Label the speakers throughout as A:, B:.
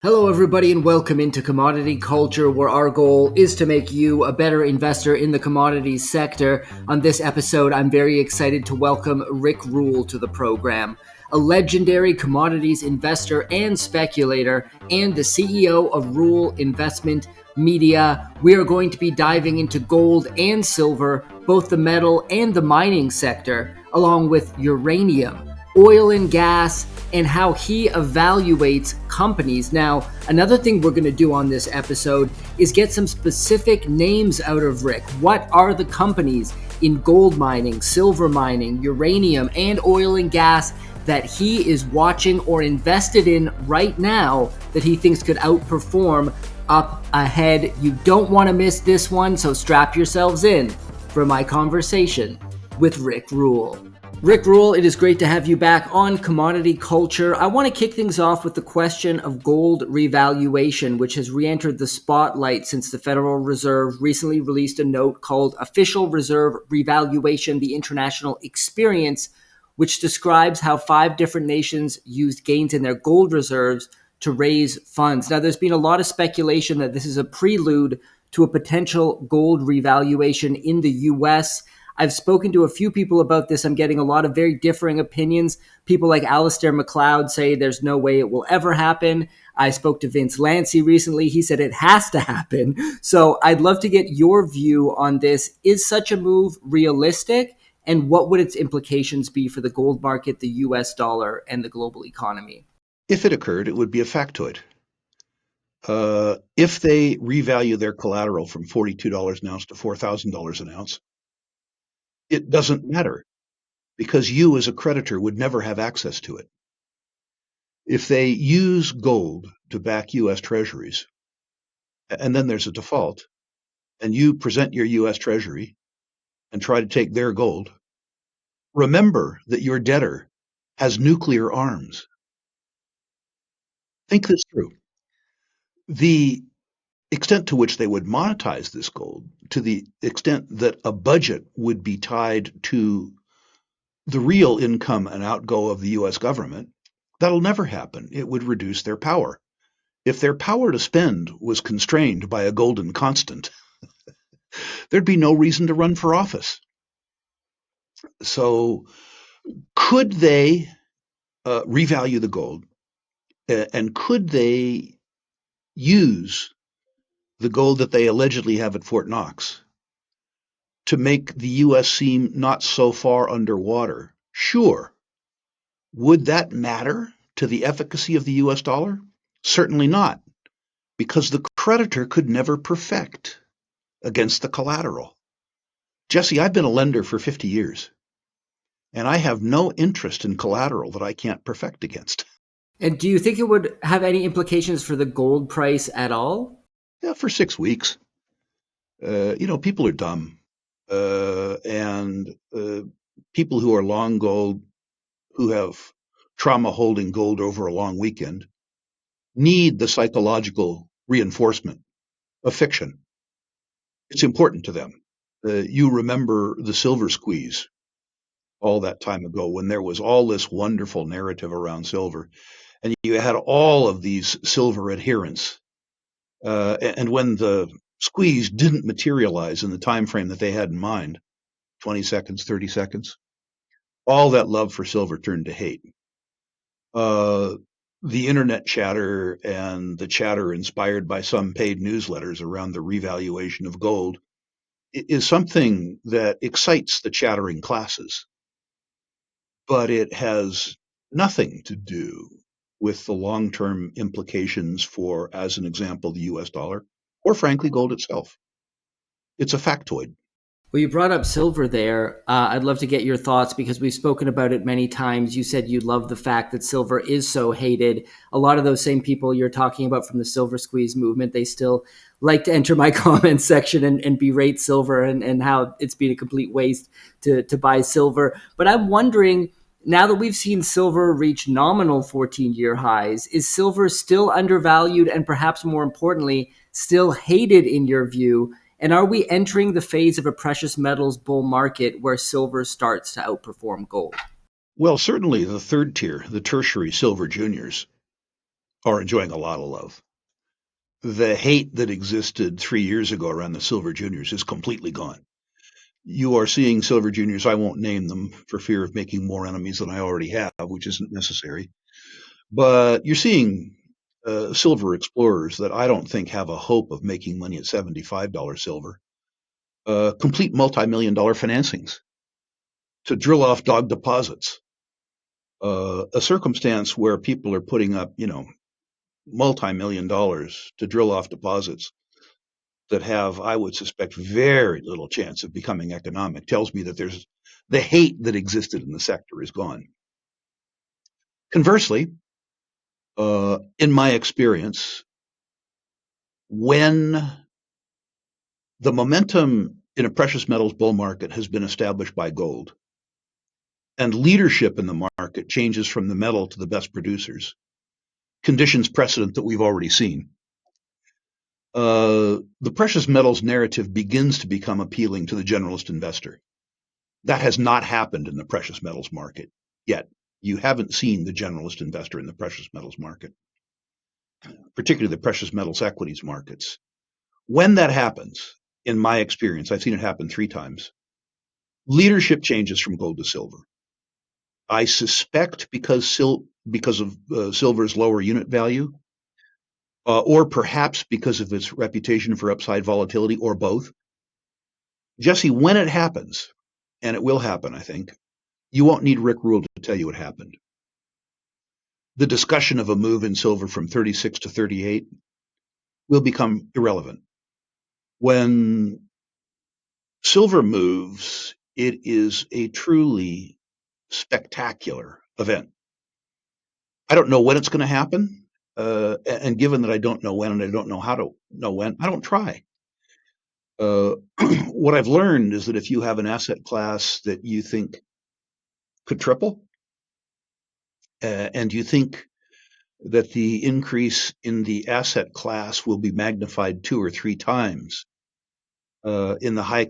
A: Hello, everybody, and welcome into Commodity Culture, where our goal is to make you a better investor in the commodities sector. On this episode, I'm very excited to welcome Rick Rule to the program, a legendary commodities investor and speculator, and the CEO of Rule Investment Media. We are going to be diving into gold and silver, both the metal and the mining sector, along with uranium, oil and gas, and how he evaluates companies. Now, another thing we're going to do on this episode is get some specific names out of Rick. What are the companies in gold mining, silver mining, uranium, and oil and gas that he is watching or invested in right now that he thinks could outperform up ahead? You don't want to miss this one, so strap yourselves in for my conversation with Rick Rule. Rick Rule, it is great to have you back on Commodity Culture. I want to kick things off with the question of gold revaluation, which has re-entered the spotlight since the Federal Reserve recently released a note called Official Reserve Revaluation, the International Experience, which describes how 5 different nations used gains in their gold reserves to raise funds. Now, there's been a lot of speculation that this is a prelude to a potential gold revaluation in the U.S. I've spoken to a few people about this. I'm getting a lot of very differing opinions. People like Alistair McLeod say there's no way it will ever happen. I spoke to Vince Lancy recently. He said it has to happen. So I'd love to get your view on this. Is such a move realistic? And what would its implications be for the gold market, the US dollar, and the global economy?
B: If it occurred, it would be a factoid. If they revalue their collateral from $42 an ounce to $4,000 an ounce, it doesn't matter because you as a creditor would never have access to it. If they use gold to back U.S. treasuries, and then there's a default, and you present your U.S. treasury and try to take their gold, remember that your debtor has nuclear arms. Think this through. The extent to which they would monetize this gold, to the extent that a budget would be tied to the real income and outgo of the US government, that'll never happen. It would reduce their power. If their power to spend was constrained by a golden constant, there'd be no reason to run for office. So, could they revalue the gold? And could they use the gold that they allegedly have at Fort Knox to make the U.S. seem not so far underwater? Sure. Would that matter to the efficacy of the U.S. dollar? Certainly not, because the creditor could never perfect against the collateral. Jesse, I've been a lender for 50 years, and I have no interest in collateral that I can't perfect against.
A: And do you think it would have any implications for the gold price at all?
B: Yeah, for 6 weeks. People are dumb. And people who are long gold, who have trauma holding gold over a long weekend, need the psychological reinforcement of fiction. It's important to them. You remember the silver squeeze all that time ago when there was all this wonderful narrative around silver, and you had all of these silver adherents. And when the squeeze didn't materialize in the time frame that they had in mind, 20 seconds, 30 seconds, all that love for silver turned to hate. Uh, the internet chatter and the chatter inspired by some paid newsletters around the revaluation of gold is something that excites the chattering classes, but it has nothing to do with the long-term implications for, as an example, the US dollar, or frankly, gold itself. It's a factoid.
A: Well, you brought up silver there. I'd love to get your thoughts because we've spoken about it many times. You said you love the fact that silver is so hated. A lot of those same people you're talking about from the silver squeeze movement, they still like to enter my comments section and berate silver and how it's been a complete waste to buy silver. But I'm wondering, now that we've seen silver reach nominal 14-year highs, is silver still undervalued and perhaps more importantly, still hated in your view? And are we entering the phase of a precious metals bull market where silver starts to outperform gold?
B: Well, certainly the third tier, the tertiary silver juniors, are enjoying a lot of love. The hate that existed 3 years ago around the silver juniors is completely gone. You are seeing silver juniors, I won't name them for fear of making more enemies than I already have, which isn't necessary. But you're seeing silver explorers that I don't think have a hope of making money at $75 silver, complete multi-million dollar financings to drill off dog deposits. A circumstance where people are putting up, multi-million dollars to drill off deposits that have, I would suspect, very little chance of becoming economic tells me that there's the hate that existed in the sector is gone. Conversely, in my experience, when the momentum in a precious metals bull market has been established by gold, and leadership in the market changes from the metal to the best producers, conditions precedent that we've already seen. The precious metals narrative begins to become appealing to the generalist investor. That has not happened in the precious metals market yet. You haven't seen the generalist investor in the precious metals market, particularly the precious metals equities markets. When that happens, in my experience, I've seen it happen 3 times, leadership changes from gold to silver. I suspect because of silver's lower unit value, or perhaps because of its reputation for upside volatility, or both. Jesse, when it happens, and it will happen, I think, you won't need Rick Rule to tell you what happened. The discussion of a move in silver from 36 to 38 will become irrelevant. When silver moves, it is a truly spectacular event. I don't know when it's going to happen. And given that I don't know when and I don't know how to know when, I don't try. What I've learned is that if you have an asset class that you think could triple, and you think that the increase in the asset class will be magnified 2 or 3 times in the higher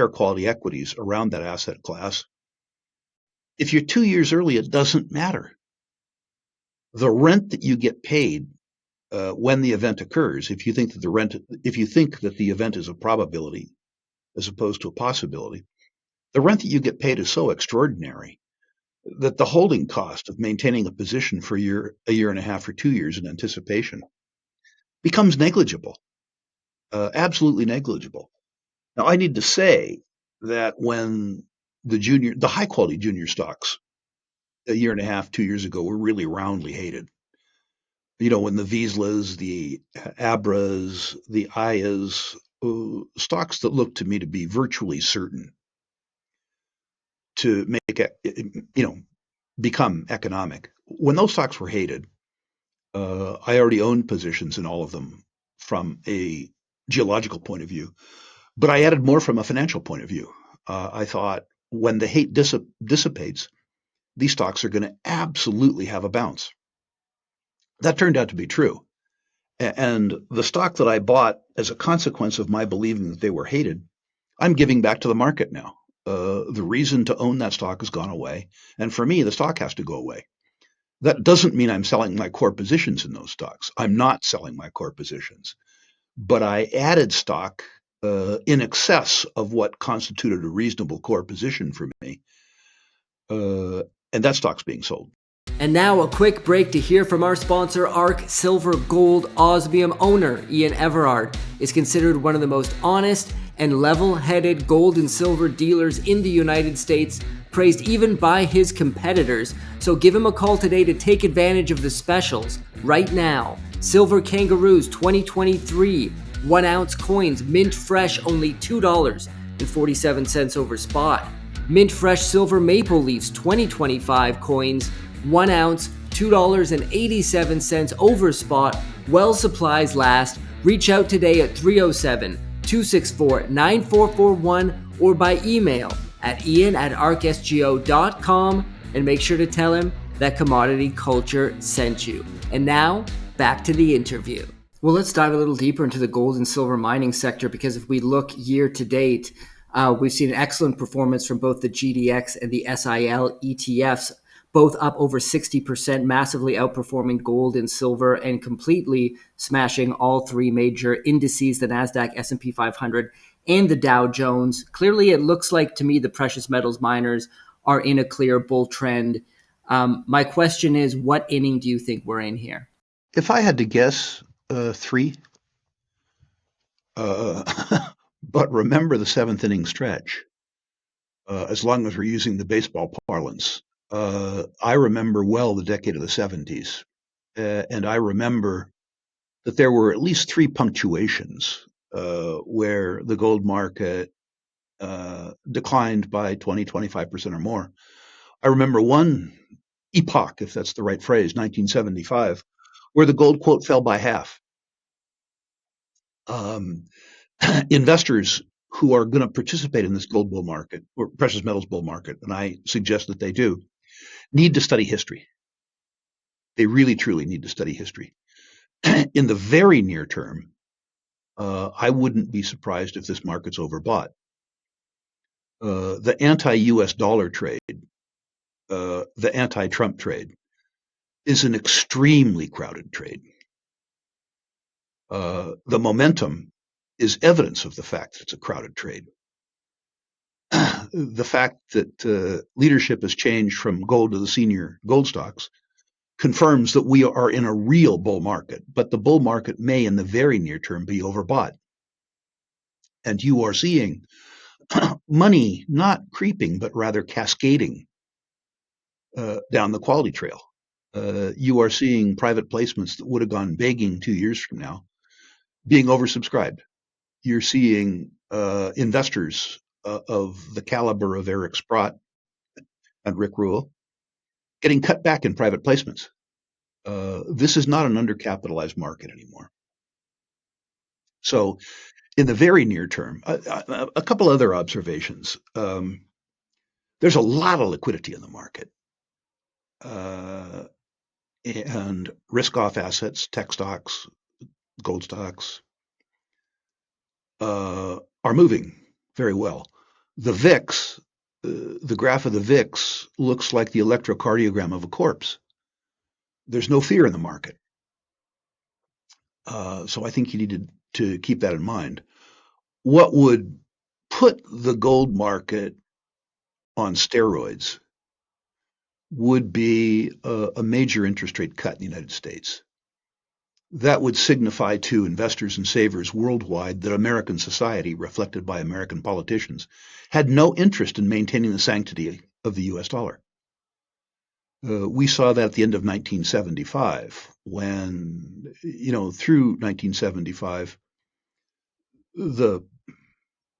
B: quality equities around that asset class, if you're 2 years early, it doesn't matter. The rent that you get paid when the event occurs, if you think that the event is a probability as opposed to a possibility, the rent that you get paid is so extraordinary that the holding cost of maintaining a position for a year and a half, or 2 years in anticipation becomes negligible, absolutely negligible. Now, I need to say that when the high quality junior stocks a year and a half, 2 years ago were really roundly hated. When the Vislas, the Abras, the Ayas, stocks that looked to me to be virtually certain to become economic. When those stocks were hated, I already owned positions in all of them from a geological point of view, but I added more from a financial point of view. I thought when the hate dissipates, these stocks are going to absolutely have a bounce. That turned out to be true. And the stock that I bought as a consequence of my believing that they were hated, I'm giving back to the market now. The reason to own that stock has gone away. And for me, the stock has to go away. That doesn't mean I'm selling my core positions in those stocks. I'm not selling my core positions. But I added stock in excess of what constituted a reasonable core position for me. And that stock's being sold.
A: And now a quick break to hear from our sponsor, ARC Silver Gold. Osmium owner Ian Everard is considered one of the most honest and level-headed gold and silver dealers in the United States, praised even by his competitors. So give him a call today to take advantage of the specials right now. Silver Kangaroos 2023 1-ounce coins, mint fresh, only $2.47 over spot. Mint fresh silver maple leafs 2025 coins, 1 ounce, $2.87 over spot. While supplies last. Reach out today at 307-264-9441 or by email at ian@arcsgo.com, and make sure to tell him that Commodity Culture sent you. And now, back to the interview. Well, let's dive a little deeper into the gold and silver mining sector, because if we look year to date, we've seen an excellent performance from both the GDX and the SIL ETFs. both up over 60%, massively outperforming gold and silver and completely smashing all three major indices, the NASDAQ, S&P 500, and the Dow Jones. Clearly, it looks like to me the precious metals miners are in a clear bull trend. My question is, what inning do you think we're in here?
B: If I had to guess, three. But remember the seventh inning stretch. As long as we're using the baseball parlance, I remember well the decade of the 70s, and I remember that there were at least three punctuations where the gold market declined by 20, 25% or more. I remember one epoch, if that's the right phrase, 1975, where the gold quote fell by half. Um, Investors who are going to participate in this gold bull market or precious metals bull market, and I suggest that they do, need to study history. They really, truly need to study history. In the very near term, I wouldn't be surprised if this market's overbought. The anti-US dollar trade, the anti-Trump trade, is an extremely crowded trade. The momentum is evidence of the fact that it's a crowded trade. The fact that leadership has changed from gold to the senior gold stocks confirms that we are in a real bull market, but the bull market may in the very near term be overbought. And you are seeing money not creeping, but rather cascading down the quality trail. You are seeing private placements that would have gone begging 2 years from now being oversubscribed. You're seeing investors of the caliber of Eric Sprott and Rick Rule getting cut back in private placements. This is not an undercapitalized market anymore. So, in the very near term, a couple other observations. There's a lot of liquidity in the market, and risk-off assets, tech stocks, gold stocks, are moving very well. The VIX, the graph of the VIX looks like the electrocardiogram of a corpse. There's no fear in the market. So I think you need to keep that in mind. What would put the gold market on steroids would be a major interest rate cut in the United States. That would signify to investors and savers worldwide that American society, reflected by American politicians, had no interest in maintaining the sanctity of the US dollar. We saw that at the end of 1975, when, through 1975, the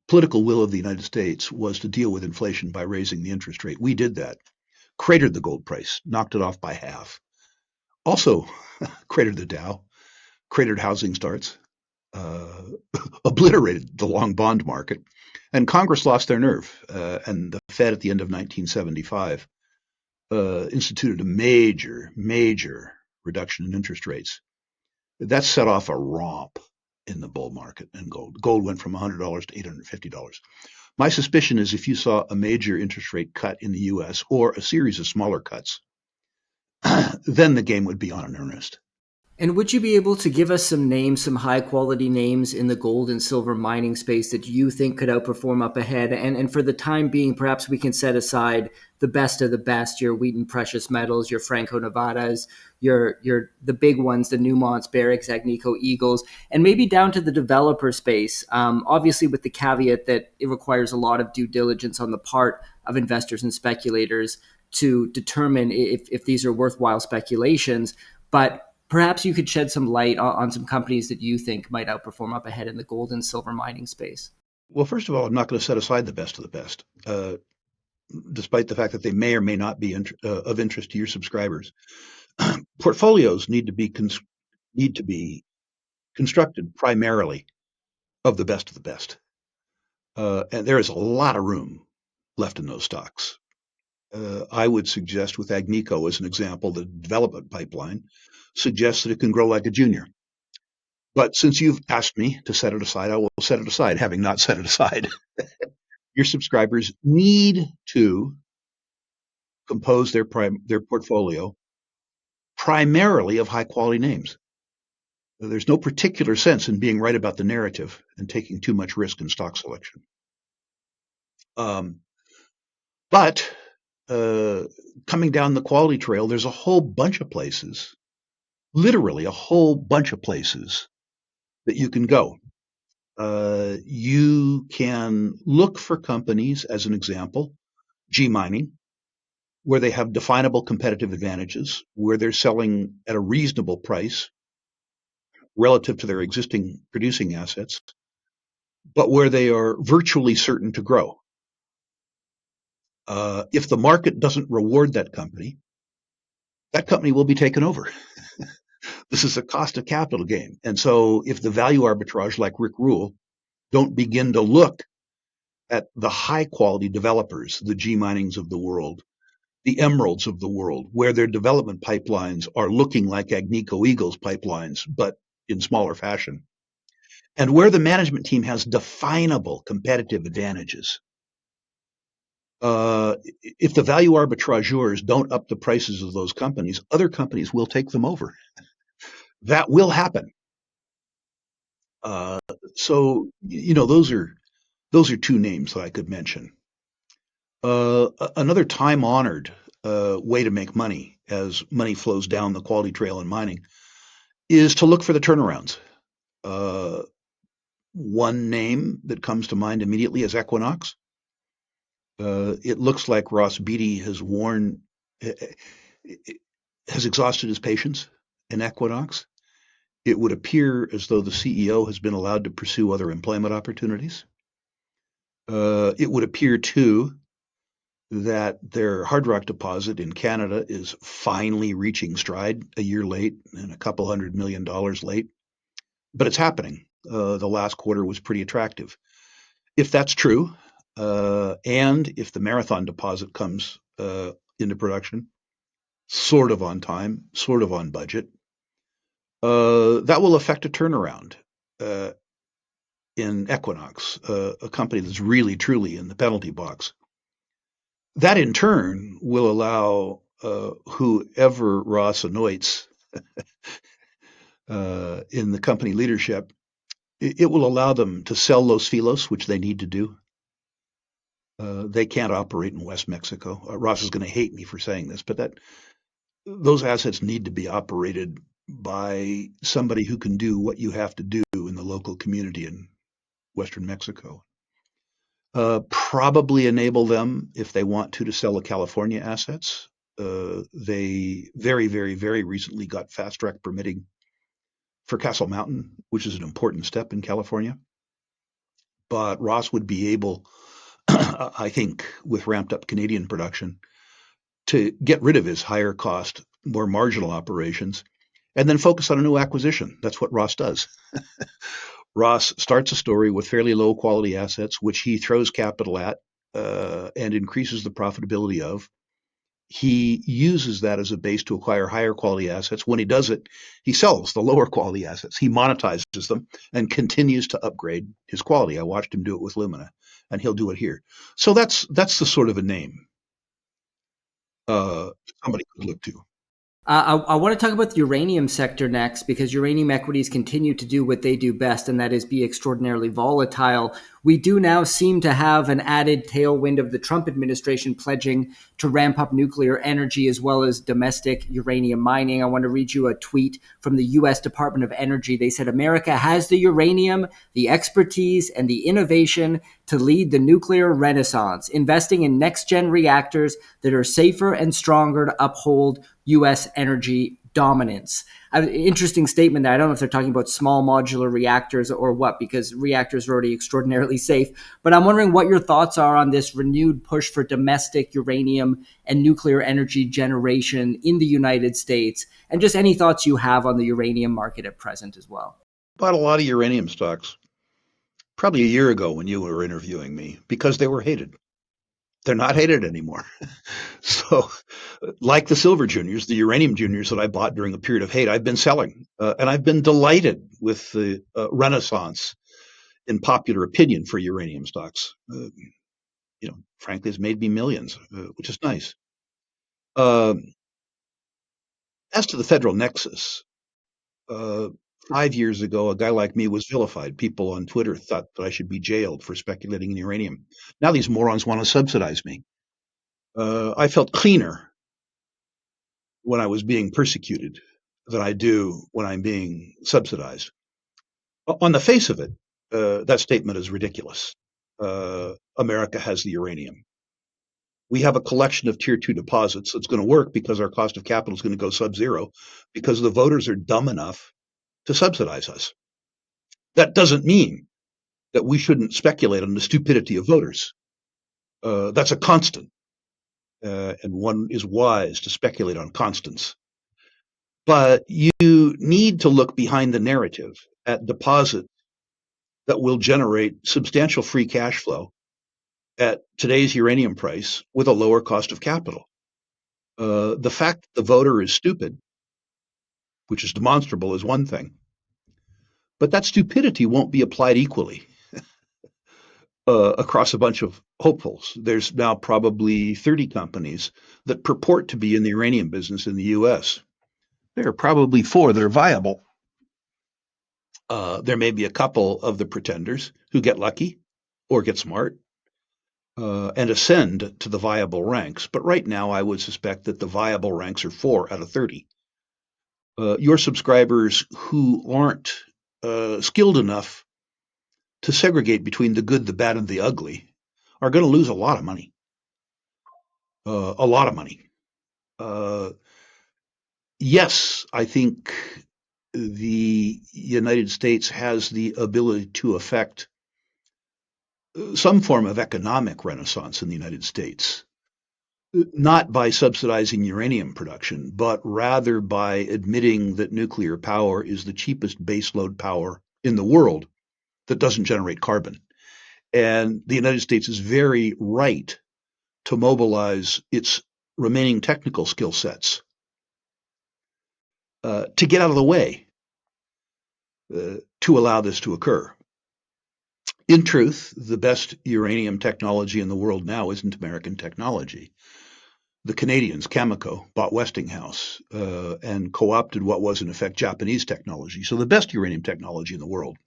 B: political will of the United States was to deal with inflation by raising the interest rate. We did that, cratered the gold price, knocked it off by half. Also, cratered the Dow, cratered housing starts, uh, obliterated the long bond market, and Congress lost their nerve. And the Fed at the end of 1975 instituted a major, major reduction in interest rates. That set off a romp in the bull market in gold. Gold went from $100 to $850. My suspicion is if you saw a major interest rate cut in the US or a series of smaller cuts, then the game would be on in earnest.
A: And would you be able to give us some names, some high quality names in the gold and silver mining space that you think could outperform up ahead? And for the time being, perhaps we can set aside the best of the best, your Wheaton Precious Metals, your Franco Nevadas, your the big ones, the Newmonts, Barricks, Agnico Eagles, and maybe down to the developer space. Obviously, with the caveat that it requires a lot of due diligence on the part of investors and speculators to determine if these are worthwhile speculations. But perhaps you could shed some light on some companies that you think might outperform up ahead in the gold and silver mining space.
B: Well, first of all, I'm not going to set aside the best of the best, despite the fact that they may or may not be of interest to your subscribers. Portfolios need to be constructed primarily of the best of the best, and there is a lot of room left in those stocks. I would suggest, with Agnico as an example, the development pipeline suggests that it can grow like a junior. But since you've asked me to set it aside, I will set it aside, having not set it aside. Your subscribers need to compose their portfolio primarily of high quality names. There's no particular sense in being right about the narrative and taking too much risk in stock selection. But coming down the quality trail, there's a whole bunch of places, literally a whole bunch of places that you can go. You can look for companies, as an example, G mining, where they have definable competitive advantages, where they're selling at a reasonable price relative to their existing producing assets, but where they are virtually certain to grow. If the market doesn't reward that company will be taken over. This is a cost of capital game. And so if the value arbitrage, like Rick Rule, don't begin to look at the high quality developers, the G minings of the world, the emeralds of the world, where their development pipelines are looking like Agnico Eagle's pipelines, but in smaller fashion, and where the management team has definable competitive advantages. If the value arbitrageurs don't up the prices of those companies, other companies will take them over. That will happen. So those are two names that I could mention. Another time-honored way to make money as money flows down the quality trail in mining is to look for the turnarounds. One name that comes to mind immediately is Equinox. It looks like Ross Beatty has exhausted his patience in Equinox. It would appear as though the CEO has been allowed to pursue other employment opportunities. It would appear, too, that their hard rock deposit in Canada is finally reaching stride, a year late and a couple $100 million late. But it's happening. The last quarter was pretty attractive. If that's true, and if the Marathon deposit comes into production, sort of on time, sort of on budget, that will affect a turnaround in Equinox, a company that's really, truly in the penalty box. That in turn will allow whoever Ross anoints in the company leadership, it will allow them to sell Los Filos, which they need to do. They can't operate in West Mexico. Ross is going to hate me for saying this, but those assets need to be operated by somebody who can do what you have to do in the local community in Western Mexico. Probably enable them, if they want to sell the California assets. They very, very, very recently got fast track permitting for Castle Mountain, which is an important step in California. But Ross would be able, I think, with ramped up Canadian production, to get rid of his higher cost, more marginal operations and then focus on a new acquisition. That's what Ross does. Ross starts a story with fairly low quality assets, which he throws capital at and increases the profitability of. He uses that as a base to acquire higher quality assets. When he does it, he sells the lower quality assets. He monetizes them and continues to upgrade his quality. I watched him do it with Lumina, and he'll do it here. So that's the sort of a name somebody could look to.
A: I want to talk about the uranium sector next, because uranium equities continue to do what they do best, and that is be extraordinarily volatile. We do now seem to have an added tailwind of the Trump administration pledging to ramp up nuclear energy as well as domestic uranium mining. I want to read you a tweet from the U.S. Department of Energy. They said, America has the uranium, the expertise, and the innovation to lead the nuclear renaissance, investing in next-gen reactors that are safer and stronger to uphold U.S. energy dominance. Interesting statement there. I don't know if they're talking about small modular reactors or what, because reactors are already extraordinarily safe. But I'm wondering what your thoughts are on this renewed push for domestic uranium and nuclear energy generation in the United States, and just any thoughts you have on the uranium market at present as well.
B: Bought a lot of uranium stocks probably a year ago when you were interviewing me because they were hated. They're not hated anymore. So, like the silver juniors, the uranium juniors that I bought during a period of hate, I've been selling. And I've been delighted with the renaissance in popular opinion for uranium stocks. Frankly, it's made me millions, which is nice. Um, as to the federal nexus, uh, 5 years ago, a guy like me was vilified. People on Twitter thought that I should be jailed for speculating in uranium. Now these morons want to subsidize me. I felt cleaner when I was being persecuted than I do when I'm being subsidized. On the face of it, that statement is ridiculous. America has the uranium. We have a collection of tier two deposits that's going to work because our cost of capital is going to go sub zero because the voters are dumb enough to subsidize us. That doesn't mean that we shouldn't speculate on the stupidity of voters. That's a constant, and one is wise to speculate on constants. But you need to look behind the narrative at deposits that will generate substantial free cash flow at today's uranium price with a lower cost of capital. The fact that the voter is stupid, which is demonstrable, is one thing, but that stupidity won't be applied equally across a bunch of hopefuls. There's now probably 30 companies that purport to be in the uranium business in the US. There are probably four that are viable. There may be a couple of the pretenders who get lucky or get smart and ascend to the viable ranks. But right now, I would suspect that the viable ranks are 4 out of 30. Your subscribers who aren't skilled enough to segregate between the good, the bad, and the ugly are going to lose a lot of money. A lot of money. Uh, yes, I think the United States has the ability to affect some form of economic renaissance in the United States, not by subsidizing uranium production, but rather by admitting that nuclear power is the cheapest baseload power in the world that doesn't generate carbon. And the United States is very right to mobilize its remaining technical skill sets to get out of the way to allow this to occur. In truth, the best uranium technology in the world now isn't American technology. The Canadians, Cameco, bought Westinghouse and co-opted what was in effect Japanese technology. So the best uranium technology in the world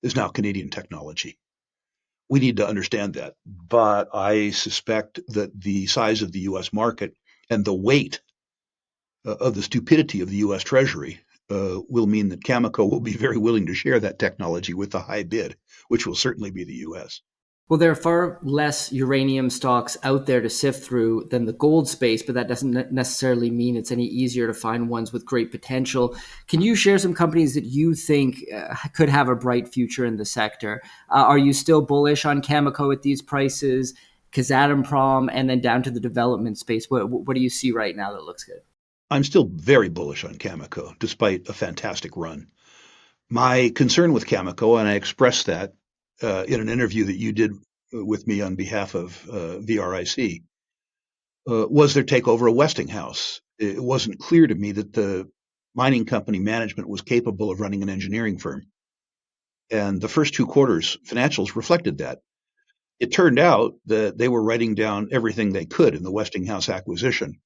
B: is now Canadian technology. We need to understand that. But I suspect that the size of the US market and the weight of the stupidity of the US Treasury will mean that Cameco will be very willing to share that technology with the high bid, which will certainly be the US.
A: Well, there are far less uranium stocks out there to sift through than the gold space, but that doesn't necessarily mean it's any easier to find ones with great potential. Can you share some companies that you think could have a bright future in the sector? Are you still bullish on Cameco at these prices, Kazatomprom, and then down to the development space? What do you see right now that looks good?
B: I'm still very bullish on Cameco, despite a fantastic run. My concern with Cameco, and I expressed that in an interview that you did with me on behalf of VRIC, was their takeover of Westinghouse. It wasn't clear to me that the mining company management was capable of running an engineering firm. And the first 2 quarters financials reflected that. It turned out that they were writing down everything they could in the Westinghouse acquisition.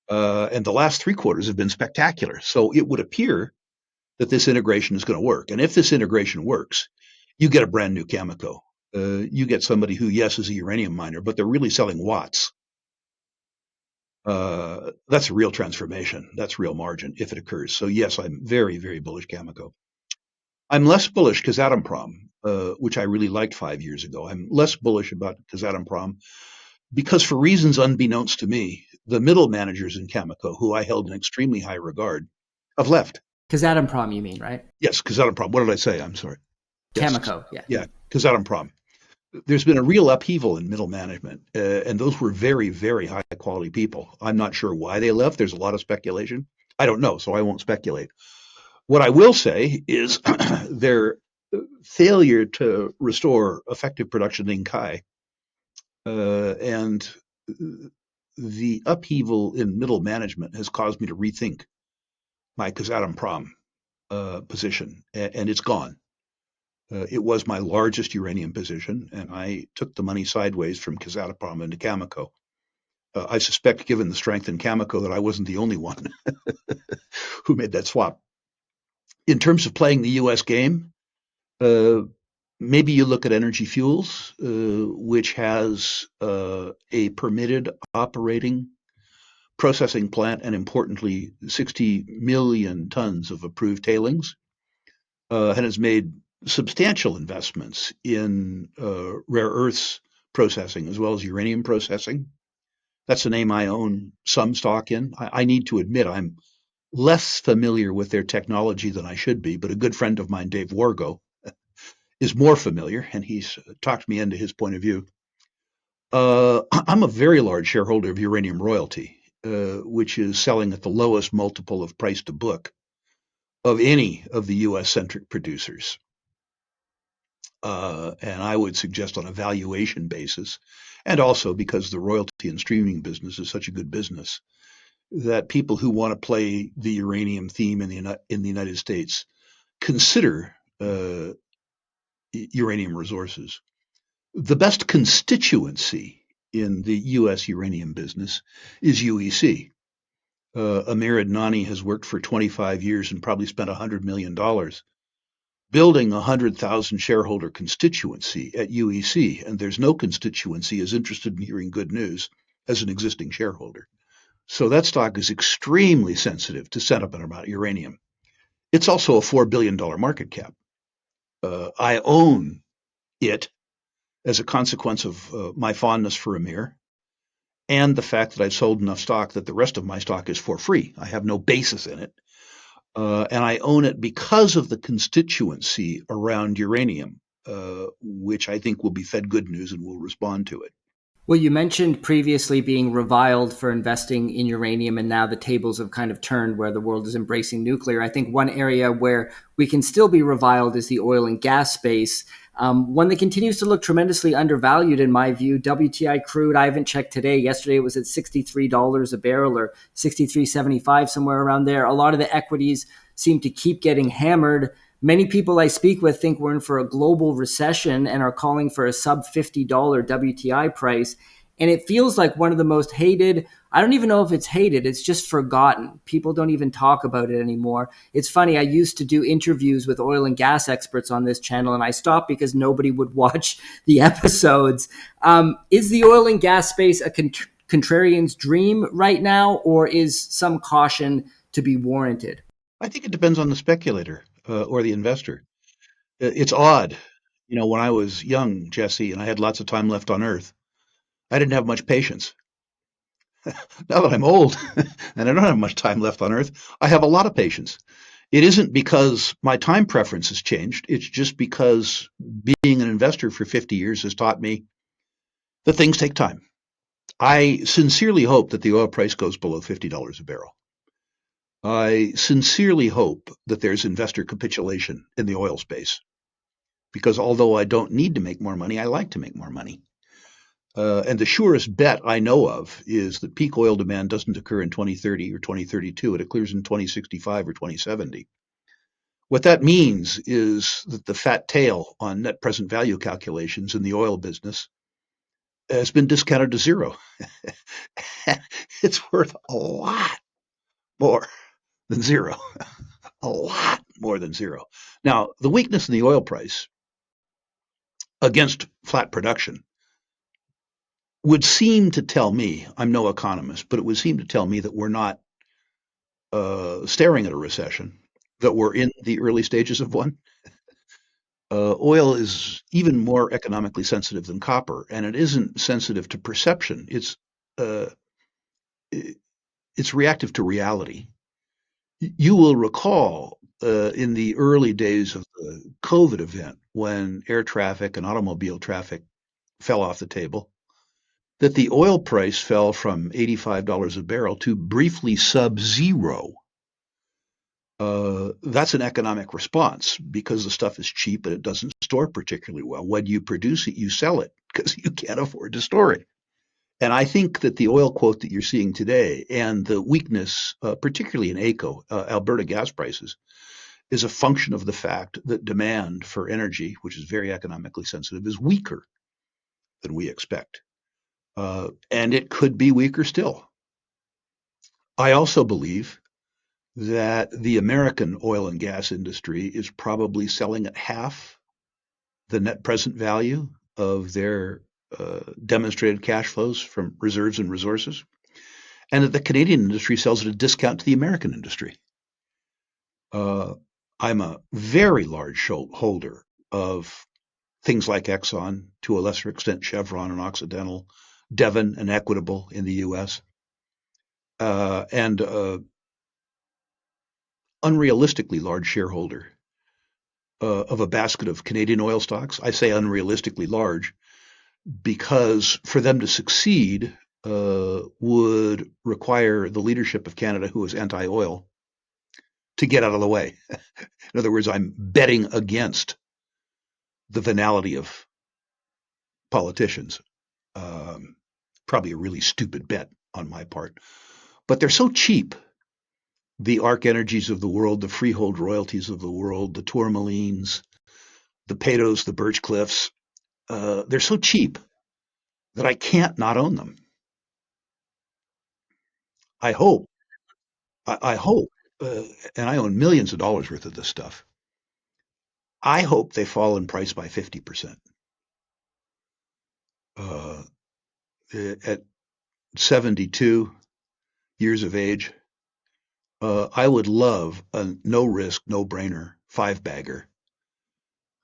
B: And the last 3 quarters have been spectacular. So it would appear that this integration is going to work. And if this integration works, you get a brand new Cameco. You get somebody who, yes, is a uranium miner, but they're really selling watts. That's a real transformation. That's real margin if it occurs. So yes, I'm very, very bullish Cameco. I'm less bullish Kazatomprom, which I really liked 5 years ago. I'm less bullish about Kazatomprom because, for reasons unbeknownst to me, the middle managers in Cameco, who I held in extremely high regard, have left.
A: Kazatomprom, you mean, right?
B: Yes, Kazatomprom. What did I say? I'm sorry. Yes,
A: Cameco, yeah.
B: yeah, Kazatomprom. There's been a real upheaval in middle management, and those were very, very high quality people. I'm not sure why they left. There's a lot of speculation. I don't know, so I won't speculate. What I will say is their failure to restore effective production in Kai and the upheaval in middle management has caused me to rethink my Kazatomprom position, and it's gone. It was my largest uranium position, and I took the money sideways from Kazatomprom into Cameco. I suspect, given the strength in Cameco, that I wasn't the only one who made that swap. In terms of playing the U.S. game, uh, maybe you look at Energy Fuels, which has a permitted operating processing plant and, importantly, 60 million tons of approved tailings, and has made substantial investments in rare earths processing as well as uranium processing. That's a name I own some stock in. I need to admit I'm less familiar with their technology than I should be, but a good friend of mine, Dave Wargo, is more familiar, and he's talked me into his point of view. I'm a very large shareholder of Uranium Royalty, which is selling at the lowest multiple of price to book of any of the U.S. centric producers. And I would suggest on a valuation basis, and also because the royalty and streaming business is such a good business, that people who want to play the uranium theme in the United States consider uranium resources. The best constituency in the U.S. uranium business is UEC. Amir Adnani has worked for 25 years and probably spent $100 million building a 100,000 shareholder constituency at UEC, and there's no constituency as interested in hearing good news as an existing shareholder. So that stock is extremely sensitive to sentiment about uranium. It's also a $4 billion market cap. I own it as a consequence of my fondness for Amir and the fact that I've sold enough stock that the rest of my stock is for free. I have no basis in it. And I own it because of the constituency around uranium, which I think will be fed good news and will respond to it.
A: Well, you mentioned previously being reviled for investing in uranium, and now the tables have kind of turned where the world is embracing nuclear. I think one area where we can still be reviled is the oil and gas space, one that continues to look tremendously undervalued in my view. WTI crude, I haven't checked today. Yesterday it was at $63 a barrel or $63.75, somewhere around there. A lot of the equities seem to keep getting hammered. Many people I speak with think we're in for a global recession and are calling for a sub $50 WTI price. And it feels like one of the most hated. I don't even know if it's hated. It's just forgotten. People don't even talk about it anymore. It's funny. I used to do interviews with oil and gas experts on this channel, and I stopped because nobody would watch the episodes. Is the oil and gas space a contrarian's dream right now, or is some caution to be warranted?
B: I think it depends on the speculator or the investor. It's odd. You know, when I was young, Jesse, and I had lots of time left on Earth, I didn't have much patience. Now that I'm old and I don't have much time left on Earth, I have a lot of patience. It isn't because my time preference has changed. It's just because being an investor for 50 years has taught me that things take time. I sincerely hope that the oil price goes below $50 a barrel. I sincerely hope that there's investor capitulation in the oil space because although I don't need to make more money, I like to make more money. And the surest bet I know of is that peak oil demand doesn't occur in 2030 or 2032. It occurs in 2065 or 2070. What that means is that the fat tail on net present value calculations in the oil business has been discounted to zero. It's worth a lot more than zero, a lot more than zero. Now, the weakness in the oil price against flat production would seem to tell me, I'm no economist, but it would seem to tell me that we're not staring at a recession, that we're in the early stages of one. Oil is even more economically sensitive than copper, and it isn't sensitive to perception. Uh, it's reactive to reality. You will recall in the early days of the COVID event when air traffic and automobile traffic fell off the table, that the oil price fell from $85 a barrel to briefly sub-zero. That's an economic response because the stuff is cheap and it doesn't store particularly well. When you produce it, you sell it because you can't afford to store it. And I think that the oil quote that you're seeing today and the weakness, particularly in AECO, Alberta gas prices, is a function of the fact that demand for energy, which is very economically sensitive, is weaker than we expect. and it could be weaker still. I also believe that the American oil and gas industry is probably selling at half the net present value of their demonstrated cash flows from reserves and resources, and that the Canadian industry sells at a discount to the American industry. I'm a very large holder of things like Exxon, to a lesser extent Chevron and Occidental, Devon and Equitable in the U.S., and unrealistically large shareholder of a basket of Canadian oil stocks. I say unrealistically large because for them to succeed would require the leadership of Canada, who is anti-oil, to get out of the way. In other words, I'm betting against the venality of politicians. Probably a really stupid bet on my part. But they're so cheap. The Arc Energies of the world, the Freehold Royalties of the world, the Tourmalines, the Peytos, the Birchcliffs, they're so cheap that I can't not own them. I hope, I hope, and I own millions of dollars worth of this stuff. I hope they fall in price by 50%. Uh, at 72 years of age, I would love a no risk, no brainer 5-bagger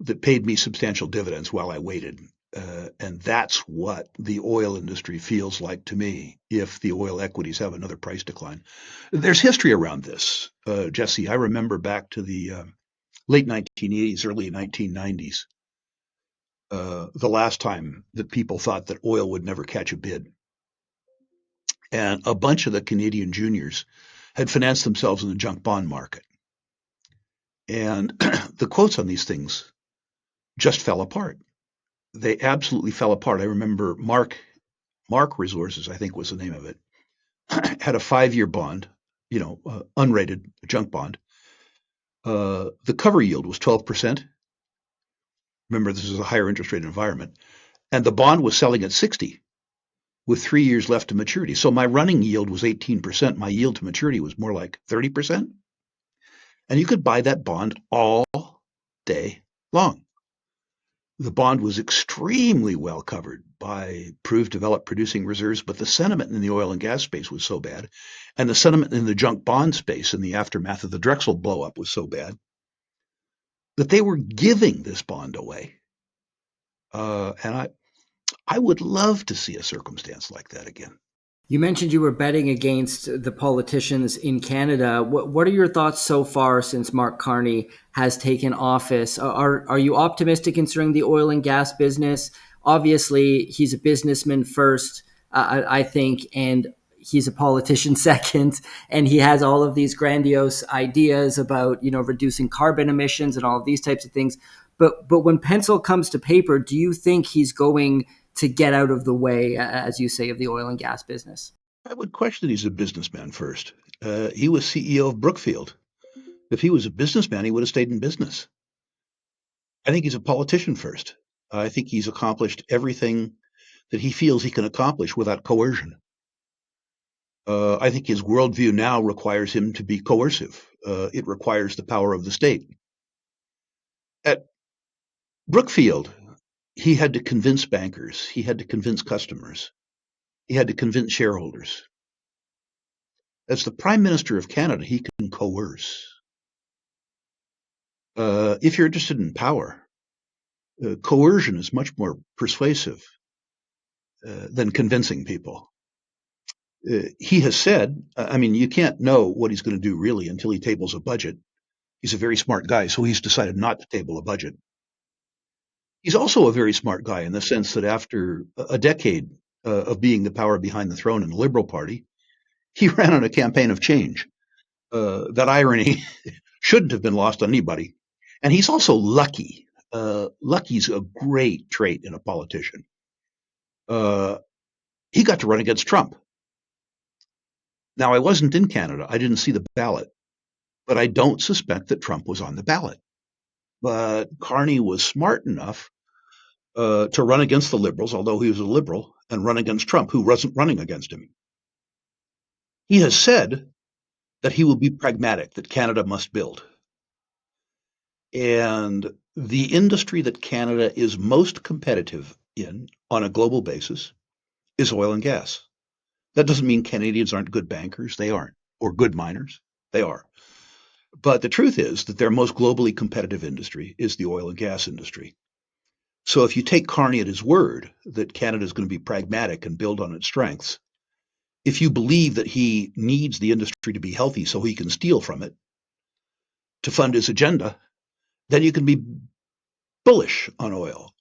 B: that paid me substantial dividends while I waited. And that's what the oil industry feels like to me if the oil equities have another price decline. There's history around this, Jesse. I remember back to the late 1980s, early 1990s, the last time that people thought that oil would never catch a bid. And a bunch of the Canadian juniors had financed themselves in the junk bond market. And the quotes on these things just fell apart. They absolutely fell apart. I remember Mark Resources, I think was the name of it, had a 5-year bond, unrated junk bond. The cover yield was 12%. Remember, this is a higher interest rate environment. And the bond was selling at 60 with 3 years left to maturity. So my running yield was 18%. My yield to maturity was more like 30%. And you could buy that bond all day long. The bond was extremely well covered by proved developed producing reserves, but the sentiment in the oil and gas space was so bad, and the sentiment in the junk bond space in the aftermath of the Drexel blow-up was so bad, that they were giving this bond away. And I would love to see a circumstance like that again.
A: You mentioned you were betting against the politicians in Canada. What are your thoughts so far since Mark Carney has taken office? Are you optimistic concerning the oil and gas business? Obviously, he's a businessman first, I think, and he's a politician second, and he has all of these grandiose ideas about, reducing carbon emissions and all of these types of things. But when pencil comes to paper, do you think he's going to get out of the way, as you say, of the oil and gas business?
B: I would question he's a businessman first. He was CEO of Brookfield. If he was a businessman, he would have stayed in business. I think he's a politician first. I think he's accomplished everything that he feels he can accomplish without coercion. I think his worldview now requires him to be coercive. It requires the power of the state. At Brookfield, he had to convince bankers, he had to convince customers, he had to convince shareholders. As the Prime Minister of Canada, he can coerce. If you're interested in power, coercion is much more persuasive than convincing people. He has said, you can't know what he's going to do really until he tables a budget. He's a very smart guy, so he's decided not to table a budget. He's also a very smart guy in the sense that after a decade of being the power behind the throne in the Liberal Party, he ran on a campaign of change. That irony shouldn't have been lost on anybody. And he's also lucky. Lucky's a great trait in a politician. He got to run against Trump. Now, I wasn't in Canada. I didn't see the ballot. But I don't suspect that Trump was on the ballot. But Carney was smart enough to run against the Liberals, although he was a Liberal, and run against Trump, who wasn't running against him. He has said that he will be pragmatic, that Canada must build. And the industry that Canada is most competitive in on a global basis is oil and gas. That doesn't mean Canadians aren't good bankers. They aren't. Or good miners. They are. But the truth is that their most globally competitive industry is the oil and gas industry. So if you take Carney at his word that Canada is going to be pragmatic and build on its strengths, if you believe that he needs the industry to be healthy so he can steal from it to fund his agenda, then you can be bullish on oil.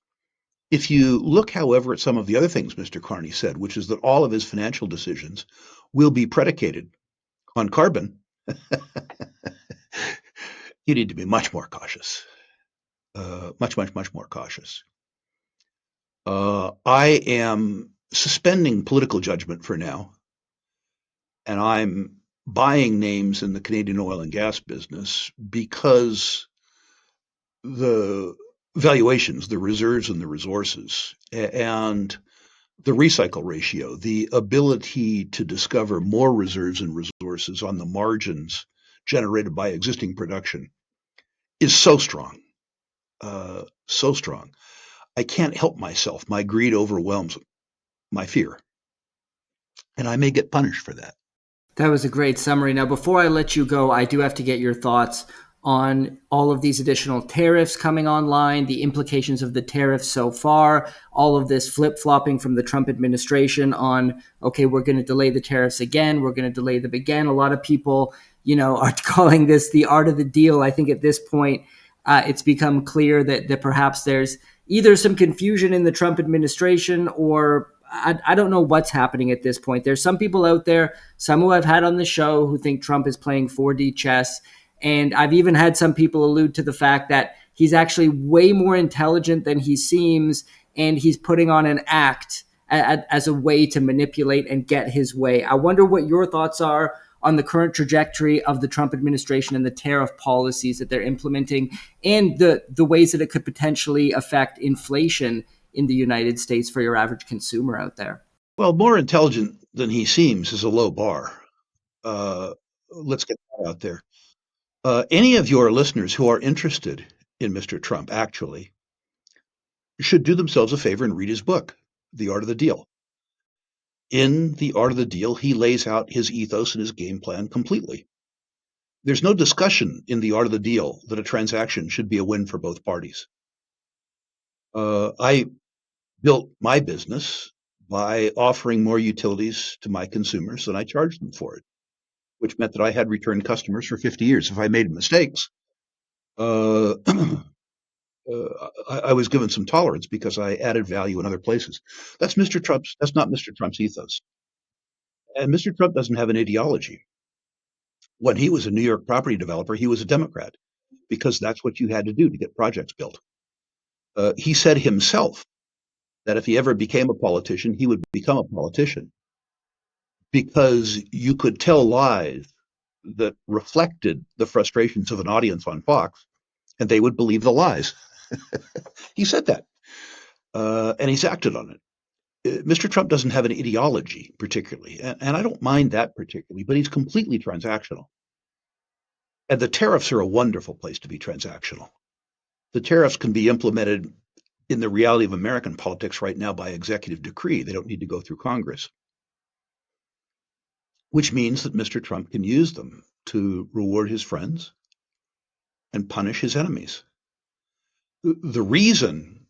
B: If you look, however, at some of the other things Mr. Carney said, which is that all of his financial decisions will be predicated on carbon, you need to be much more cautious. Much more cautious. I am suspending political judgment for now, and I'm buying names in the Canadian oil and gas business because the valuations, the reserves and the resources, and the recycle ratio, the ability to discover more reserves and resources on the margins generated by existing production is so strong, so strong. I can't help myself. My greed overwhelms my fear, and I may get punished for that.
A: That was a great summary. Now, before I let you go, I do have to get your thoughts on all of these additional tariffs coming online, the implications of the tariffs so far, all of this flip-flopping from the Trump administration on, okay, we're going to delay the tariffs again, we're going to delay them again. A lot of people, are calling this the art of the deal. I think at this point, it's become clear that perhaps there's either some confusion in the Trump administration or I don't know what's happening at this point. There's some people out there, some who I've had on the show, who think Trump is playing 4D chess. And I've even had some people allude to the fact that he's actually way more intelligent than he seems, and he's putting on an act as a way to manipulate and get his way. I wonder what your thoughts are on the current trajectory of the Trump administration and the tariff policies that they're implementing, and the ways that it could potentially affect inflation in the United States for your average consumer out there.
B: Well, more intelligent than he seems is a low bar. Uh, let's get that out there. Any of your listeners who are interested in Mr. Trump actually should do themselves a favor and read his book, The Art of the Deal. In The Art of the Deal, he lays out his ethos and his game plan completely. There's no discussion in The Art of the Deal that a transaction should be a win for both parties. I built my business by offering more utilities to my consumers than I charged them for it, which meant that I had return customers for 50 years. If I made mistakes, uh, I was given some tolerance because I added value in other places. That's not Mr. Trump's ethos. And Mr. Trump doesn't have an ideology. When he was a New York property developer, he was a Democrat because that's what you had to do to get projects built. He said himself that if he ever became a politician, he would become a politician because you could tell lies that reflected the frustrations of an audience on Fox, and they would believe the lies. He said that, and he's acted on it. Mr. Trump doesn't have an ideology particularly, and I don't mind that particularly, but he's completely transactional. And the tariffs are a wonderful place to be transactional. The tariffs can be implemented in the reality of American politics right now by executive decree. They don't need to go through Congress, which means that Mr. Trump can use them to reward his friends and punish his enemies. The reason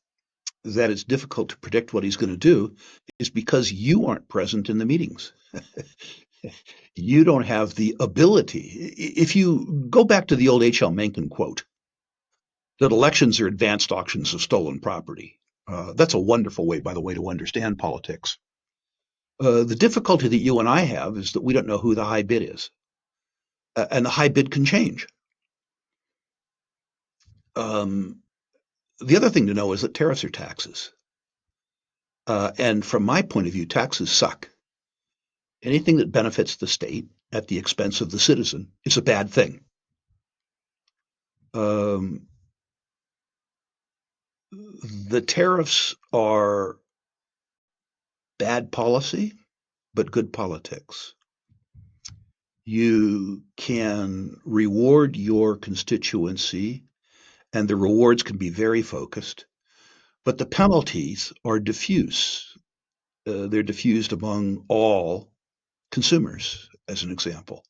B: that it's difficult to predict what he's going to do is because you aren't present in the meetings. You don't have the ability. If you go back to the old H.L. Mencken quote, that elections are advanced auctions of stolen property. That's a wonderful way, by the way, to understand politics. The difficulty that you and I have is that we don't know who the high bid is, and the high bid can change. Um, the other thing to know is that tariffs are taxes. And from my point of view, taxes suck. Anything that benefits the state at the expense of the citizen is a bad thing. Um, the tariffs are bad policy, but good politics. You can reward your constituency, and the rewards can be very focused, but the penalties are diffuse. They're diffused among all consumers, as an example.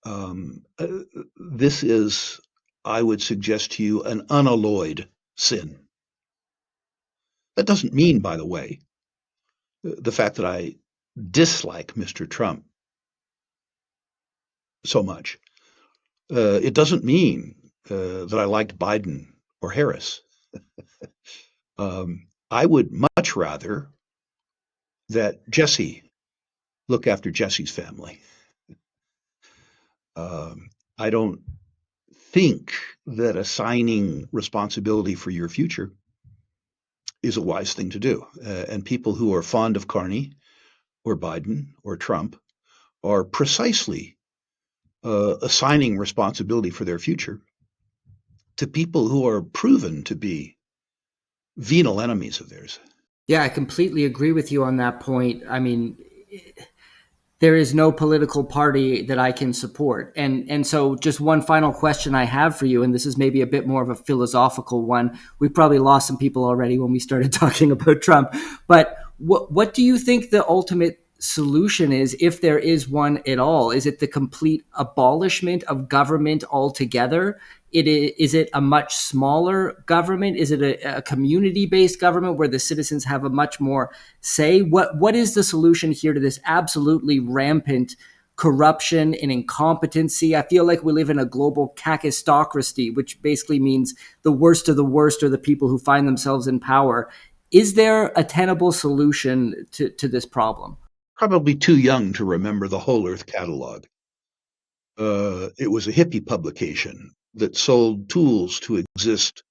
B: Um, uh, this is, I would suggest to you, an unalloyed sin. That doesn't mean, by the way, the fact that I dislike Mr. Trump so much. It doesn't mean that I liked Biden or Harris. I would much rather that Jesse look after Jesse's family. I don't think that assigning responsibility for your future is a wise thing to do. And people who are fond of Carney or Biden or Trump are precisely assigning responsibility for their future to people who are proven to be venal enemies of theirs.
A: Yeah, I completely agree with you on that point. I mean, there is no political party that I can support. And so just one final question I have for you, and this is maybe a bit more of a philosophical one. We probably lost some people already when we started talking about Trump. But what do you think the ultimate solution is, if there is one at all? Is it the complete abolishment of government altogether? Is it a much smaller government? Is it a community-based government where the citizens have a much more say? What is the solution here to this absolutely rampant corruption and incompetency? I feel like we live in a global kakistocracy, which basically means the worst of the worst are the people who find themselves in power. Is there a tenable solution to this problem?
B: Probably too young to remember the Whole Earth catalog. It was a hippie publication that sold tools to exist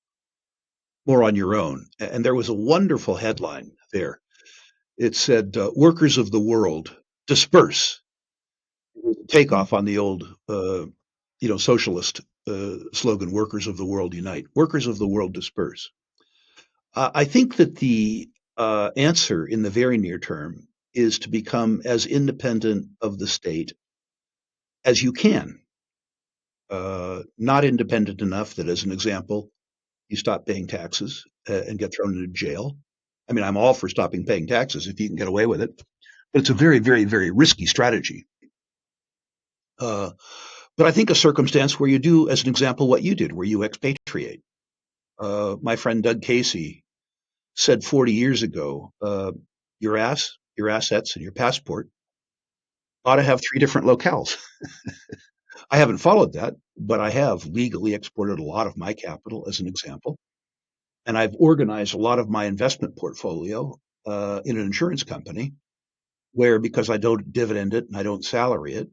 B: more on your own. And there was a wonderful headline there. It said, "Workers of the world, disperse." Takeoff on the old, socialist slogan, "Workers of the world, unite." Workers of the world, disperse. I think that the answer in the very near term is to become as independent of the state as you can. Not independent enough that, as an example, you stop paying taxes and get thrown into jail. I mean, I'm all for stopping paying taxes if you can get away with it, but it's a very, very, very risky strategy. Uh, but I think a circumstance where you do, as an example, what you did, where you expatriate. My friend Doug Casey said 40 years ago, your assets, and your passport ought to have three different locales. I haven't followed that, but I have legally exported a lot of my capital, as an example. And I've organized a lot of my investment portfolio in an insurance company where, because I don't dividend it and I don't salary it,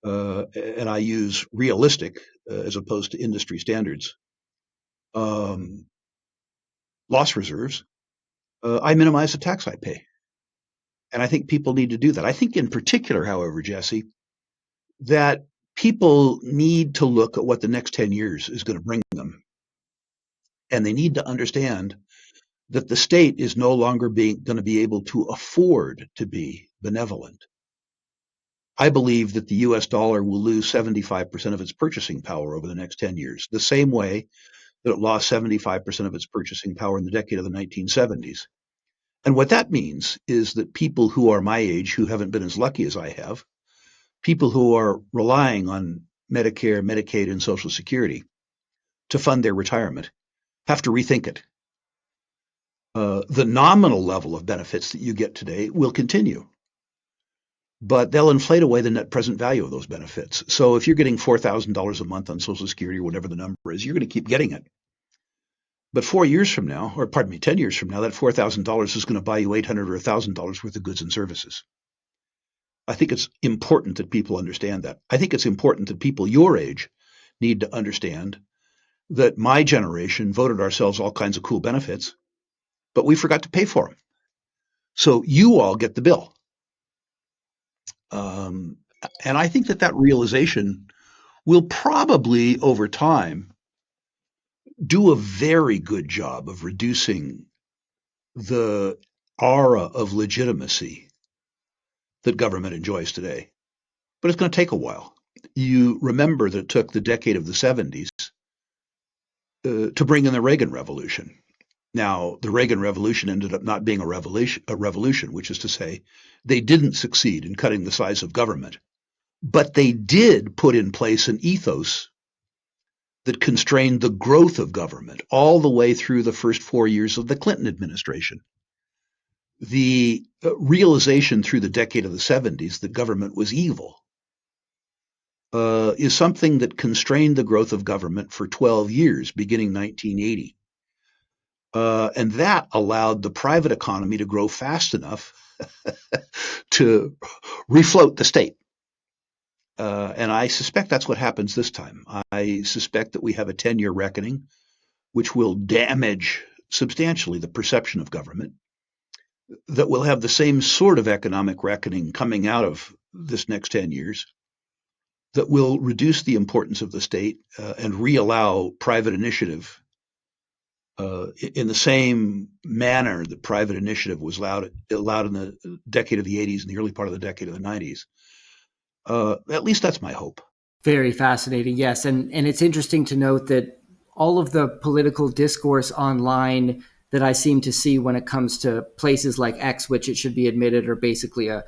B: and I use realistic as opposed to industry standards um, loss reserves, I minimize the tax I pay. And I think people need to do that. I think, in particular, however, Jesse, that people need to look at what the next 10 years is going to bring them. And they need to understand that the state is no longer going to be able to afford to be benevolent. I believe that the US dollar will lose 75% of its purchasing power over the next 10 years, the same way that it lost 75% of its purchasing power in the decade of the 1970s. And what that means is that people who are my age, who haven't been as lucky as I have, people who are relying on Medicare, Medicaid, and Social Security to fund their retirement, have to rethink it. The nominal level of benefits that you get today will continue, but they'll inflate away the net present value of those benefits. So if you're getting $4,000 a month on Social Security or whatever the number is, you're going to keep getting it. But 4 years from now, or pardon me, 10 years from now, that $4,000 is going to buy you $800 or $1,000 worth of goods and services. I think it's important that people understand that. I think it's important that people your age need to understand that my generation voted ourselves all kinds of cool benefits, but we forgot to pay for them. So you all get the bill. Um, and I think that that realization will probably, over time, do a very good job of reducing the aura of legitimacy that government enjoys today. But it's going to take a while. You remember that it took the decade of the 70s to bring in the Reagan Revolution. Now, the Reagan Revolution ended up not being a revolution, which is to say, they didn't succeed in cutting the size of government, but they did put in place an ethos that constrained the growth of government all the way through the first 4 years of the Clinton administration. The realization through the decade of the 70s that government was evil is something that constrained the growth of government for 12 years, beginning 1980. And that allowed the private economy to grow fast enough to refloat the state. And I suspect that's what happens this time. I suspect that we have a 10-year reckoning, which will damage substantially the perception of government, that will have the same sort of economic reckoning coming out of this next 10 years, that will reduce the importance of the state and reallow private initiative in the same manner that private initiative was allowed in the decade of the 80s and the early part of the decade of the 90s. At least that's my hope.
A: Very fascinating, yes. And it's interesting to note that all of the political discourse online that I seem to see when it comes to places like X, which it should be admitted are basically a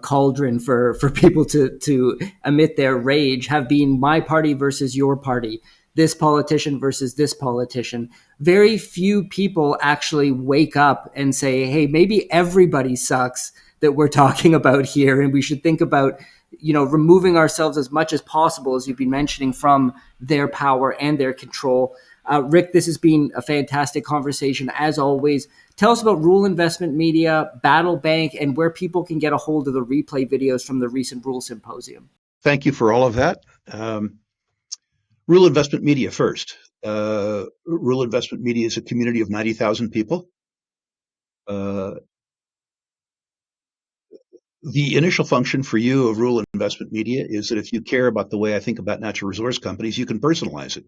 A: cauldron for people to emit their rage, have been my party versus your party, this politician versus this politician. Very few people actually wake up and say, hey, maybe everybody sucks that we're talking about here, and we should think about removing ourselves as much as possible, as you've been mentioning, from their power and their control. Rick, this has been a fantastic conversation as always. Tell us about Rule Investment Media, Battle Bank, and where people can get a hold of the replay videos from the recent Rule Symposium.
B: Thank you for all of that. Rule Investment Media first. Rule Investment Media is a community of 90,000 people. The initial function for you of Rule Investment Media is that if you care about the way I think about natural resource companies, you can personalize it.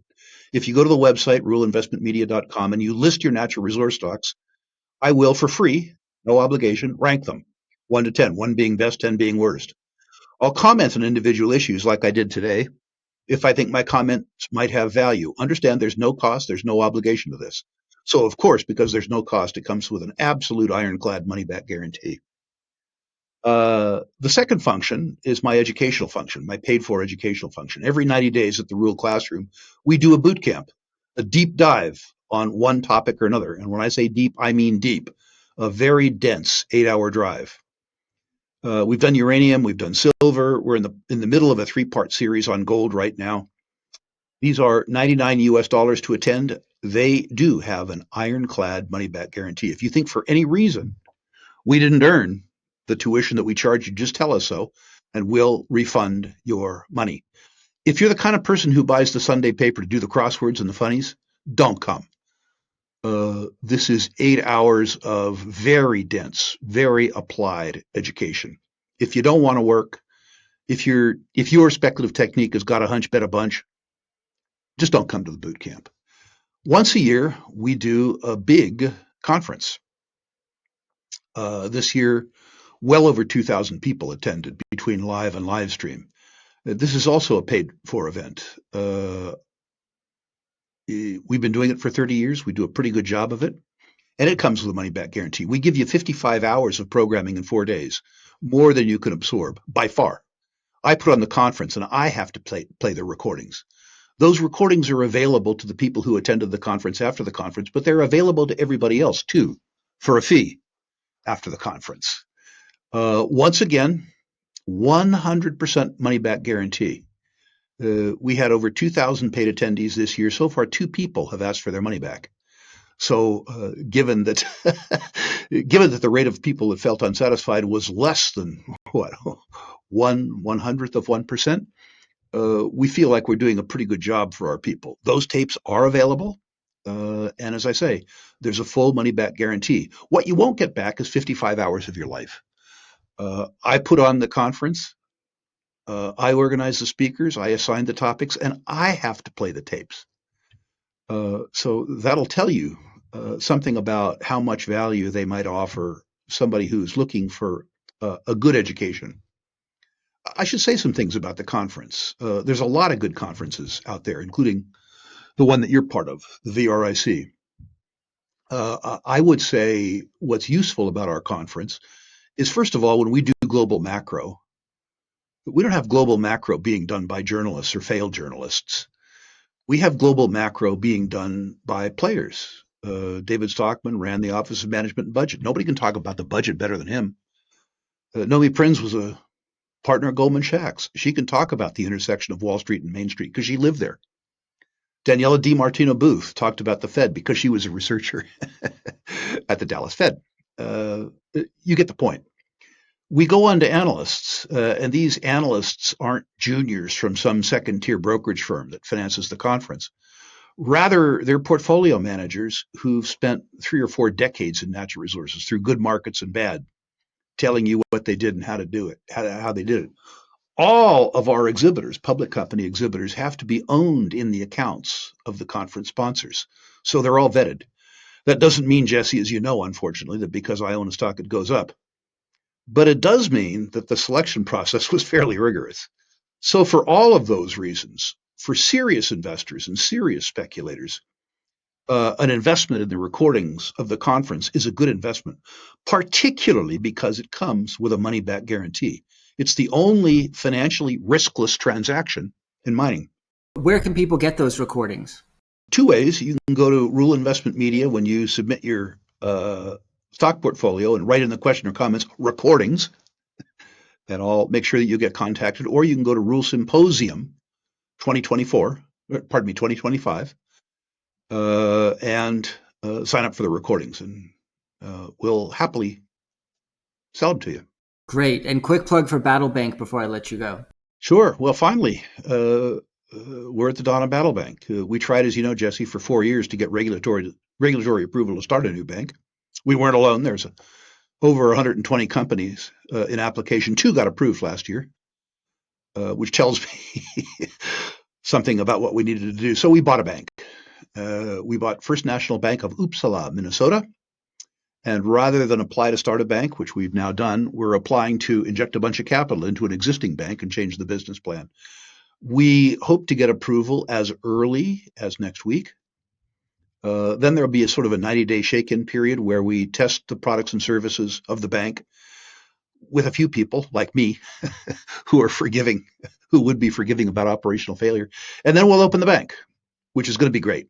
B: If you go to the website, ruleinvestmentmedia.com, and you list your natural resource stocks, I will, for free, no obligation, rank them 1 to 10, 1 being best, 10 being worst. I'll comment on individual issues like I did today if I think my comments might have value. Understand there's no cost, there's no obligation to this. So, of course, because there's no cost, it comes with an absolute ironclad money-back guarantee. The second function is my educational function, my paid-for educational function. Every 90 days at the Rule Classroom, we do a boot camp, a deep dive on one topic or another. And when I say deep, I mean deep, a very dense 8-hour drive. We've done uranium, we've done silver. We're in the middle of a 3-part series on gold right now. These are $99 to attend. They do have an ironclad money-back guarantee. If you think for any reason we didn't earn the tuition that we charge you, just tell us so, and we'll refund your money. If you're the kind of person who buys the Sunday paper to do the crosswords and the funnies, don't come. This is 8 hours of very dense, very applied education. If you don't want to work, if your speculative technique has got a hunch, bet a bunch, just don't come to the boot camp. Once a year, we do a big conference. This year, well over 2,000 people attended between live and live stream. This is also a paid-for event. We've been doing it for 30 years. We do a pretty good job of it. And it comes with a money-back guarantee. We give you 55 hours of programming in 4 days, more than you can absorb, by far. I put on the conference, and I have to play the recordings. Those recordings are available to the people who attended the conference after the conference, but they're available to everybody else, too, for a fee after the conference. Once again, 100% money-back guarantee. We had over 2,000 paid attendees this year. So far, 2 people have asked for their money back. So given that the rate of people that felt unsatisfied was less than, 1/100th of 1%, we feel like we're doing a pretty good job for our people. Those tapes are available. And as I say, there's a full money-back guarantee. What you won't get back is 55 hours of your life. I put on the conference. I organize the speakers, I assign the topics, and I have to play the tapes. So that'll tell you something about how much value they might offer somebody who's looking for a good education. I should say some things about the conference. There's a lot of good conferences out there, including the one that you're part of, the VRIC. I would say what's useful about our conference is, first of all, when we do global macro, we don't have global macro being done by journalists or failed journalists. We have global macro being done by players. David Stockman ran the Office of Management and Budget. Nobody can talk about the budget better than him. Nomi Prinz was a partner at Goldman Sachs. She can talk about the intersection of Wall Street and Main Street because she lived there. Daniela DiMartino Booth talked about the Fed because she was a researcher at the Dallas Fed. You get the point. We go on to analysts, and these analysts aren't juniors from some second-tier brokerage firm that finances the conference. Rather, they're portfolio managers who've spent 3 or 4 decades in natural resources through good markets and bad, telling you what they did and how to do it, how they did it. All of our exhibitors, public company exhibitors, have to be owned in the accounts of the conference sponsors. So they're all vetted. That doesn't mean, Jesse, as you know, unfortunately, that because I own a stock, it goes up. But it does mean that the selection process was fairly rigorous. So for all of those reasons, for serious investors and serious speculators, an investment in the recordings of the conference is a good investment, particularly because it comes with a money-back guarantee. It's the only financially riskless transaction in mining.
A: Where can people get those recordings?
B: 2 ways. You can go to Rule Investment Media when you submit your stock portfolio and write in the question or comments, recordings, and I'll make sure that you get contacted. Or you can go to Rule Symposium 2025, and sign up for the recordings, and we'll happily sell them to you.
A: Great. And quick plug for Battle Bank before I let you go.
B: Sure. Well, finally, we're at the dawn of Battle Bank. We tried, as you know, Jesse, for 4 years to get regulatory approval to start a new bank. We weren't alone. There's over 120 companies in application. 2 got approved last year, which tells me something about what we needed to do. So we bought a bank. We bought First National Bank of Uppsala, Minnesota. And rather than apply to start a bank, which we've now done, we're applying to inject a bunch of capital into an existing bank and change the business plan. We hope to get approval as early as next week. Then there'll be a sort of a 90-day shake-in period where we test the products and services of the bank with a few people like me who would be forgiving about operational failure. And then we'll open the bank, which is going to be great.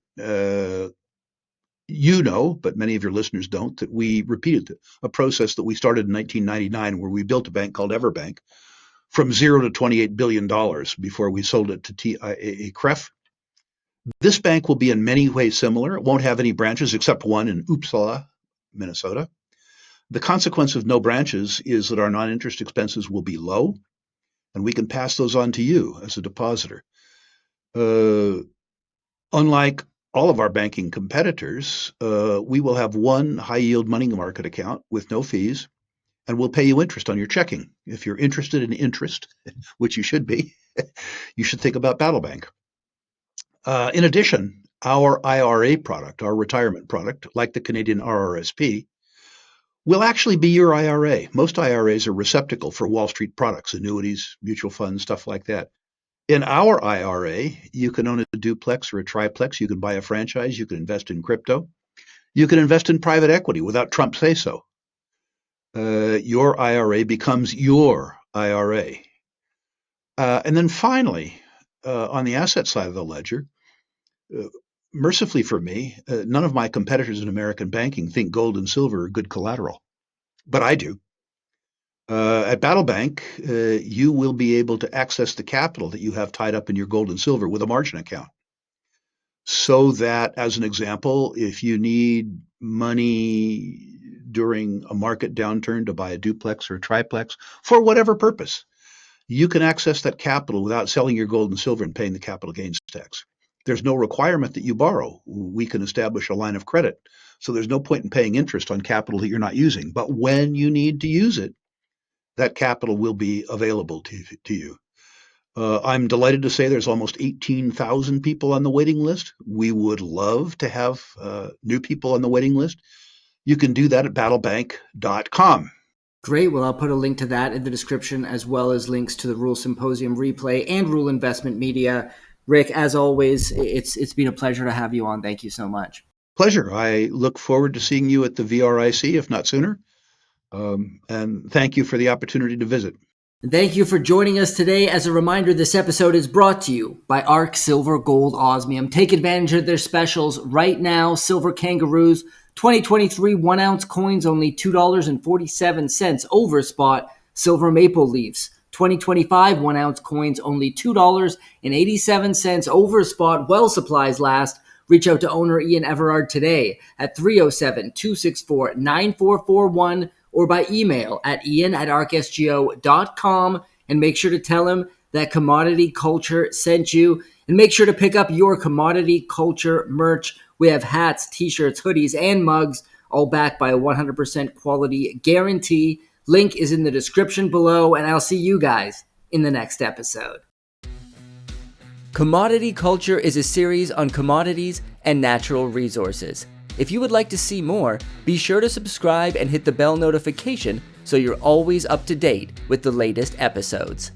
B: You know, but many of your listeners don't, that we repeated a process that we started in 1999 where we built a bank called Everbank from $0 to $28 billion before we sold it to TIAA CREF. This bank will be in many ways similar. It won't have any branches except one in Uppsala, Minnesota. The consequence of no branches is that our non-interest expenses will be low, and we can pass those on to you as a depositor. Unlike all of our banking competitors, we will have one high-yield money market account with no fees, and we'll pay you interest on your checking. If you're interested in interest, which you should be, you should think about Battle Bank. In addition, our IRA product, our retirement product, like the Canadian RRSP, will actually be your IRA. Most IRAs are receptacle for Wall Street products, annuities, mutual funds, stuff like that. In our IRA, you can own a duplex or a triplex. You can buy a franchise. You can invest in crypto. You can invest in private equity without Trump say so. Your IRA becomes your IRA. And then finally, on the asset side of the ledger, mercifully for me, none of my competitors in American banking think gold and silver are good collateral, but I do. At Battle Bank, you will be able to access the capital that you have tied up in your gold and silver with a margin account. So that, as an example, if you need money during a market downturn to buy a duplex or a triplex, for whatever purpose, you can access that capital without selling your gold and silver and paying the capital gains tax. There's no requirement that you borrow. We can establish a line of credit. So there's no point in paying interest on capital that you're not using. But when you need to use it, that capital will be available to you. I'm delighted to say there's almost 18,000 people on the waiting list. We would love to have new people on the waiting list. you can do that at battlebank.com.
A: Great. Well, I'll put a link to that in the description, as well as links to the Rule Symposium replay and Rule Investment Media. Rick, as always, it's been a pleasure to have you on. Thank you so much.
B: Pleasure. I look forward to seeing you at the VRIC, if not sooner. And thank you for the opportunity to visit.
A: And thank you for joining us today. As a reminder, this episode is brought to you by ARC Silver Gold Osmium. Take advantage of their specials right now. Silver Kangaroos, 2023 1-ounce coins, only $2.47 over spot. Silver Maple Leafs, 2025 1-ounce coins, only $2.87 over spot. While supplies last. Reach out to owner Ian Everard today at 307-264-9441 or by email at ian@arcsgo.com, and make sure to tell him that Commodity Culture sent you. And make sure to pick up your Commodity Culture merch. We have hats, t-shirts, hoodies, and mugs, all backed by a 100% quality guarantee. Link is in the description below, and I'll see you guys in the next episode. Commodity Culture is a series on commodities and natural resources. If you would like to see more, be sure to subscribe and hit the bell notification so you're always up to date with the latest episodes.